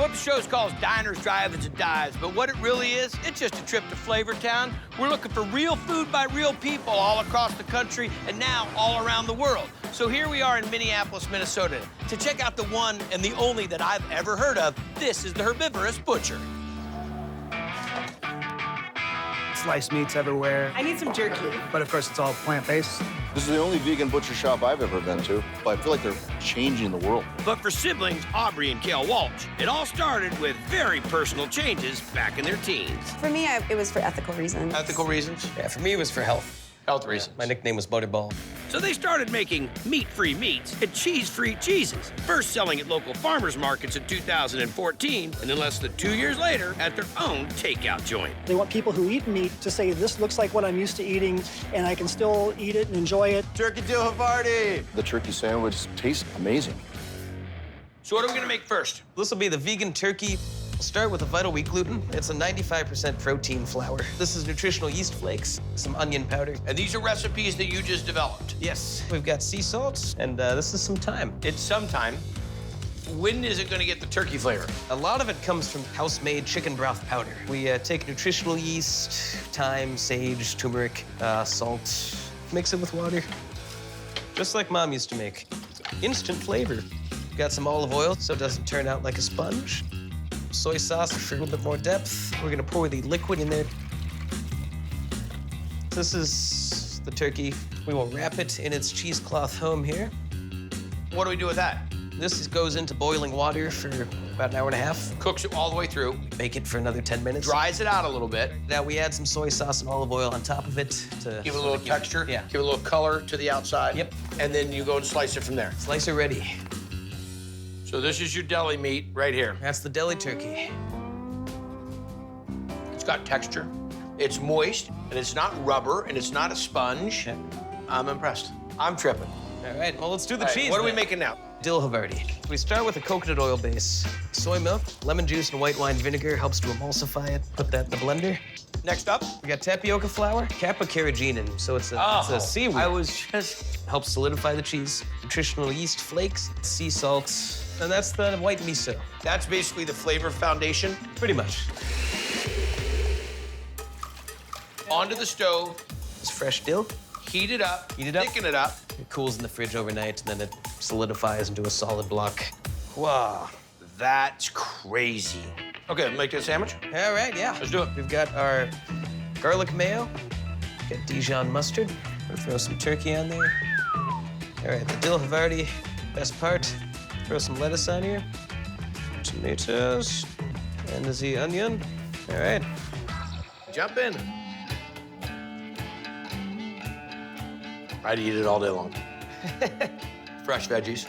what the show's called is Diners, Drive-Ins, and Dives, but what it really is, it's just a trip to Flavor Town. We're looking for real food by real people all across the country and now all around the world. So here we are in Minneapolis, Minnesota. To check out the one and the only that I've ever heard of, this is the Herbivorous Butcher. Sliced meats everywhere. I need some jerky. But of course, it's all plant-based. This is the only vegan butcher shop I've ever been to, but I feel like they're changing the world. But for siblings Aubrey and Kale Walsh, it all started with very personal changes back in their teens. For me, it was for ethical reasons. Ethical reasons? Yeah, for me, it was for health. Health reasons. My nickname was Butterball. So they started making meat-free meats and cheese-free cheeses, first selling at local farmers markets in 2014, and then less than 2 years later at their own takeout joint. They want people who eat meat to say, this looks like what I'm used to eating, and I can still eat it and enjoy it. Turkey dill Havarti! The turkey sandwich tastes amazing. So what are we gonna make first? This will be the vegan turkey. We'll start with a vital wheat gluten. It's a 95% protein flour. This is nutritional yeast flakes, some onion powder. And these are recipes that you just developed? Yes. We've got sea salt, and this is some thyme. It's sometime. When is it gonna get the turkey flavor? A lot of it comes from house-made chicken broth powder. We take nutritional yeast, thyme, sage, turmeric, salt, mix it with water, just like Mom used to make. Instant flavor. Got some olive oil so it doesn't turn out like a sponge. Soy sauce for a little bit more depth. We're gonna pour the liquid in there. This is the turkey. We will wrap it in its cheesecloth home here. What do we do with that? This goes into boiling water for about an hour and a half. Cooks it all the way through. Bake it for another 10 minutes. Dries it out a little bit. Now we add some soy sauce and olive oil on top of it to Give it a little texture. Yeah. Give it a little color to the outside. Yep. And then you go and slice it from there. Slicer ready. So this is your deli meat right here. That's the deli turkey. It's got texture. It's moist, and it's not rubber, and it's not a sponge. Yeah. I'm impressed. I'm tripping. All right, well, let's do the All right, cheese. what are we then. making now? Dill Havarti. We start with a coconut oil base. Soy milk, lemon juice, and white wine vinegar helps to emulsify it. Put that in the blender. Next up? We got tapioca flour, kappa carrageenan, so it's a seaweed. I was just... Helps solidify the cheese. Nutritional yeast flakes, sea salt, and that's the white miso. That's basically the flavor foundation. Pretty much. Onto the stove, It's fresh dill. heat it up, Heat it up. thicken it up. It cools in the fridge overnight, and then it solidifies into a solid block. Wow, that's crazy. Okay, make it a sandwich. All right, yeah. Let's do it. We've got our garlic mayo, got Dijon mustard. We'll throw some turkey on there. All right, the dill Havarti, best part. Throw some lettuce on here, tomatoes, and the onion. All right. Jump in. I'd eat it all day long. Fresh veggies,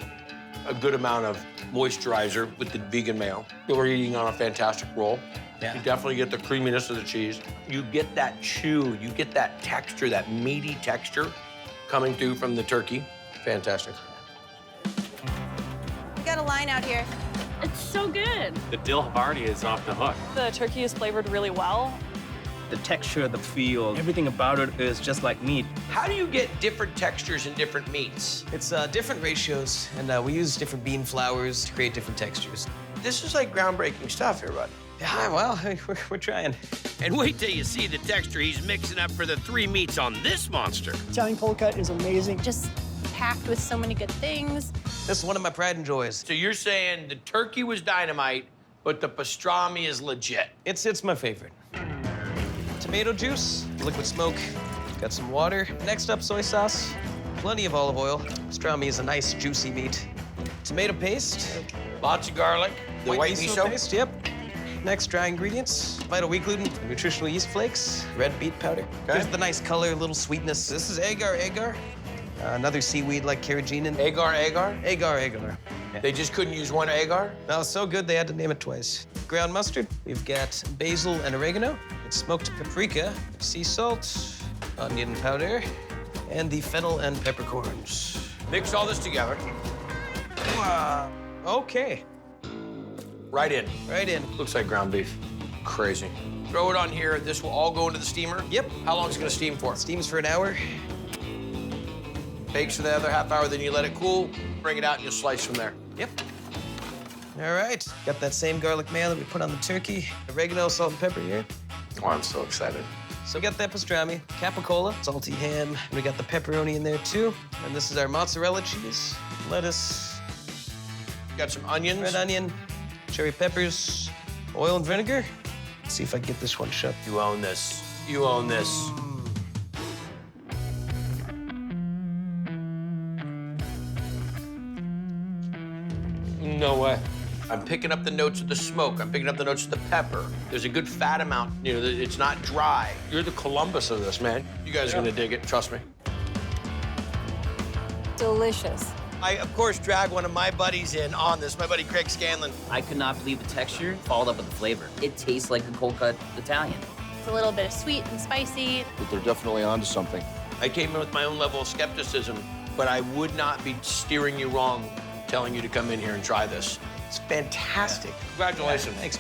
a good amount of moisturizer with the vegan mayo. You're eating on a fantastic roll. Yeah. You definitely get the creaminess of the cheese. You get that chew, you get that texture, that meaty texture coming through from the turkey. Fantastic. We got a line out here. It's so good. The dill Havarti is off the hook. The turkey is flavored really well. The texture, the feel, everything about it is just like meat. How do you get different textures in different meats? It's different ratios, and we use different bean flours to create different textures. This is like groundbreaking stuff here, bud. Yeah, well, we're trying. And wait till you see the texture he's mixing up for the 3 meats on this monster. Italian cold cut is amazing. Just packed with so many good things. This is one of my pride and joys. So you're saying the turkey was dynamite, but the pastrami is legit. It's my favorite. Tomato juice, liquid smoke, got some water. Next up, soy sauce, plenty of olive oil. Pastrami is a nice, juicy meat. Tomato paste. Lots of garlic. The white miso. paste, yep. Next, dry ingredients. Vital wheat gluten, nutritional yeast flakes, red beet powder. Okay. Gives the nice color, a little sweetness. This is agar. Another seaweed like carrageenan. Agar. Agar. Yeah. They just couldn't use one agar? That was so good, they had to name it twice. Ground mustard. We've got basil and oregano. It's smoked paprika, sea salt, onion powder, and the fennel and peppercorns. Mix all this together. Wow. Okay. Right in. Right in. Looks like ground beef. Crazy. Throw it on here. This will all go into the steamer? Yep. How long is it gonna steam for? Steams for an hour. Bakes for the other half hour, then you let it cool, bring it out, and you'll slice from there. Yep. All right, got that same garlic mayo that we put on the turkey. Oregano, salt, and pepper here. Oh, I'm so excited. So we got that pastrami, capicola, salty ham, and we got the pepperoni in there too. And this is our mozzarella cheese, lettuce, Got some onions. red onion, cherry peppers, oil and vinegar. Let's see if I can get this one shut. You own this. You own this. No way. I'm picking up the notes of the smoke. I'm picking up the notes of the pepper. There's a good fat amount. You know, it's not dry. You're the Columbus of this, man. You guys are gonna dig it, trust me. Delicious. I, of course, drag one of my buddies in on this, my buddy Craig Scanlon. I could not believe the texture followed up with the flavor. It tastes like a cold cut Italian. It's a little bit of sweet and spicy. But they're definitely onto something. I came in with my own level of skepticism, but I would not be steering you wrong telling you to come in here and try this. It's fantastic. Congratulations. Thanks.